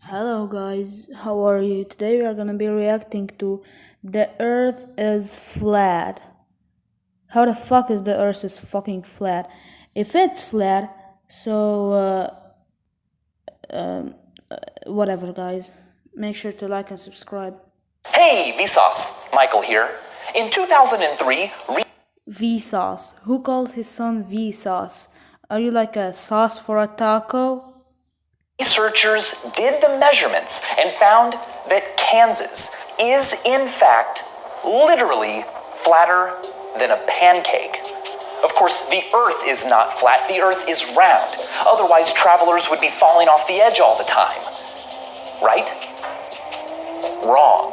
Hello guys, how are you? Today we are gonna be reacting to the earth is flat. How the fuck is the earth is fucking flat? If it's flat, so whatever guys. Make sure to like and subscribe. Hey, Vsauce, Michael here. In 2003, Vsauce. Who calls his son Vsauce? Are you like a sauce for a taco? researchers did the measurements and found that Kansas is, in fact, literally flatter than a pancake. Of course, the Earth is not flat, the Earth is round. Otherwise, travelers would be falling off the edge all the time. Right? Wrong.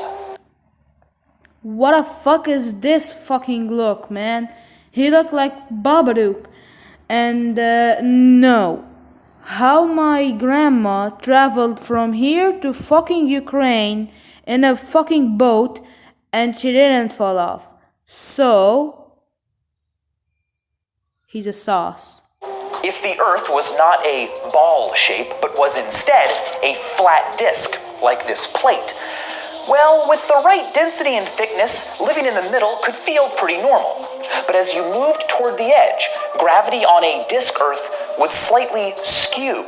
What the fuck is this fucking look, man? He look like Babadook. And no. How my grandma traveled from here to fucking Ukraine in a fucking boat and she didn't fall off. So, he's a sauce. If the Earth was not a ball shape, but was instead a flat disc, like this plate, well, with the right density and thickness, living in the middle could feel pretty normal. But as you moved toward the edge, gravity on a disk Earth would slightly skew,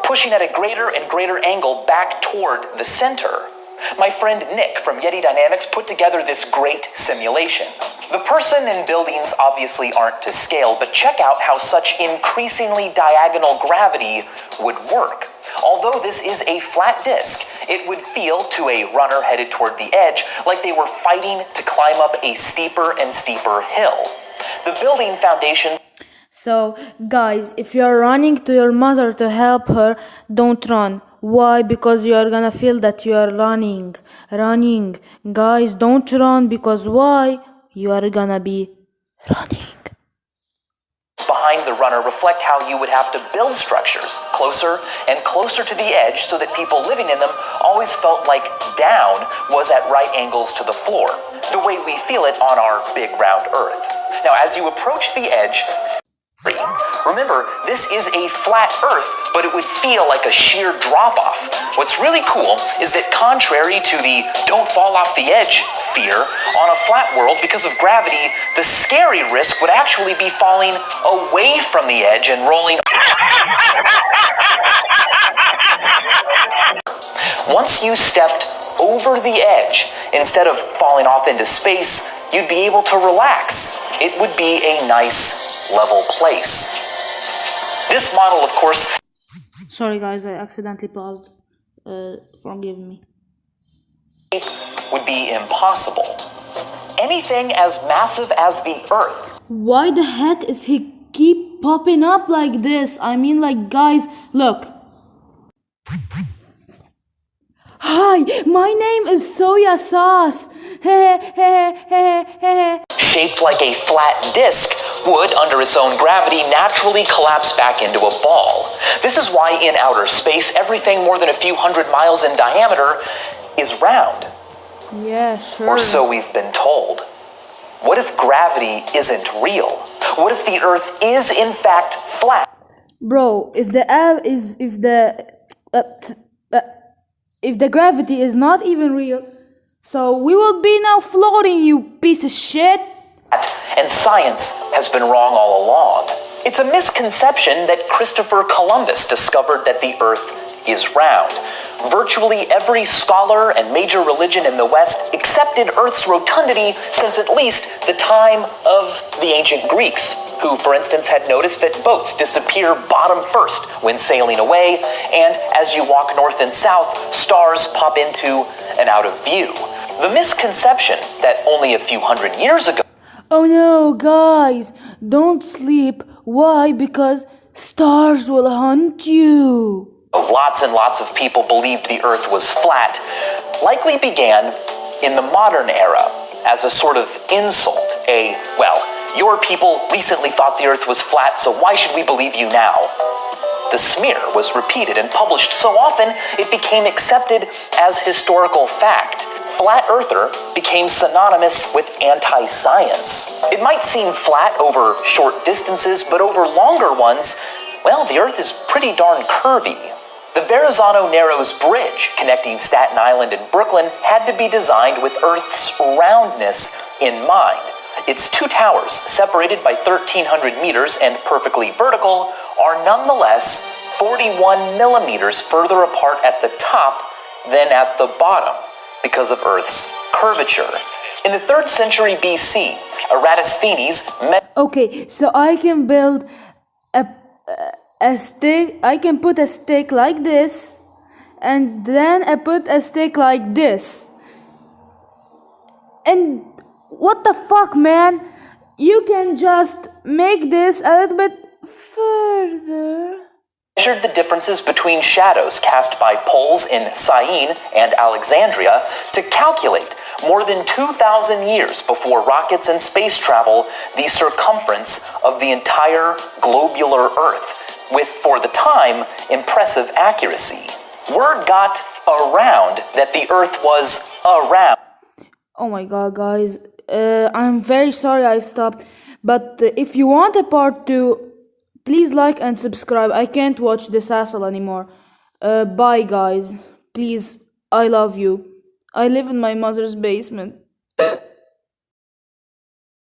pushing at a greater and greater angle back toward the center. My friend Nick from Yeti Dynamics put together this great simulation. The person and buildings obviously aren't to scale, but check out how such increasingly diagonal gravity would work. Although this is a flat disk, it would feel to a runner headed toward the edge like they were fighting to climb up a steeper and steeper hill. The building foundation. So, guys, if you are running to your mother to help her, don't run. Why? Because you are gonna feel that you are running. Guys, don't run because why? You are gonna be running. Behind the runner reflect how you would have to build structures closer and closer to the edge so that people living in them always felt like down was at right angles to the floor, the way we feel it on our big round Earth. Now, as you approach the edge, remember, this is a flat Earth, but it would feel like a sheer drop-off. What's really cool is that contrary to the don't fall off the edge fear, on a flat world, because of gravity, the scary risk would actually be falling away from the edge and rolling. Once you stepped over the edge, instead of falling off into space, you'd be able to relax. It would be a nice, level place. This model, of course. Sorry guys, I accidentally paused. Forgive me. Would be impossible. Anything as massive as the Earth. Why the heck is he keep popping up like this? I mean, like, guys, look. Hi, my name is Soya Sauce. Shaped like a flat disc, would, under its own gravity, naturally collapse back into a ball. This is why in outer space, everything more than a few hundred miles in diameter is round. Yeah, sure. Or so we've been told. What if gravity isn't real? What if the Earth is in fact flat? Bro, if the gravity is not even real, so we will be now floating, you piece of shit. And science has been wrong all along. It's a misconception that Christopher Columbus discovered that the Earth is round. Virtually every scholar and major religion in the West accepted Earth's rotundity since at least the time of the ancient Greeks, who, for instance, had noticed that boats disappear bottom first when sailing away, and as you walk north and south, stars pop into and out of view. The misconception that only a few hundred years ago. Oh no, guys, don't sleep. Why? Because stars will hunt you. Lots and lots of people believed the Earth was flat, likely began in the modern era as a sort of insult. Your people recently thought the Earth was flat, so why should we believe you now? The smear was repeated and published so often it became accepted as historical fact. flat earther became synonymous with anti-science. It might seem flat over short distances, but over longer ones, well, the Earth is pretty darn curvy. The Verrazano Narrows Bridge, connecting Staten Island and Brooklyn, had to be designed with Earth's roundness in mind. Its two towers, separated by 1,300 meters and perfectly vertical, are nonetheless 41 millimeters further apart at the top than at the bottom because of Earth's curvature. In the 3rd century BC, Eratosthenes Okay, so I can build a stick. I can put a stick like this, and then I put a stick like this. And what the fuck, man? You can just make this a little bit further. measured the differences between shadows cast by poles in Syene and Alexandria to calculate, more than 2,000 years before rockets and space travel, the circumference of the entire globular Earth, with, for the time, impressive accuracy. Word got around that the Earth was around. Oh my god, guys. I'm very sorry I stopped. But if you want a part 2, please like and subscribe. I can't watch this asshole anymore. Bye, guys. Please, I love you. I live in my mother's basement.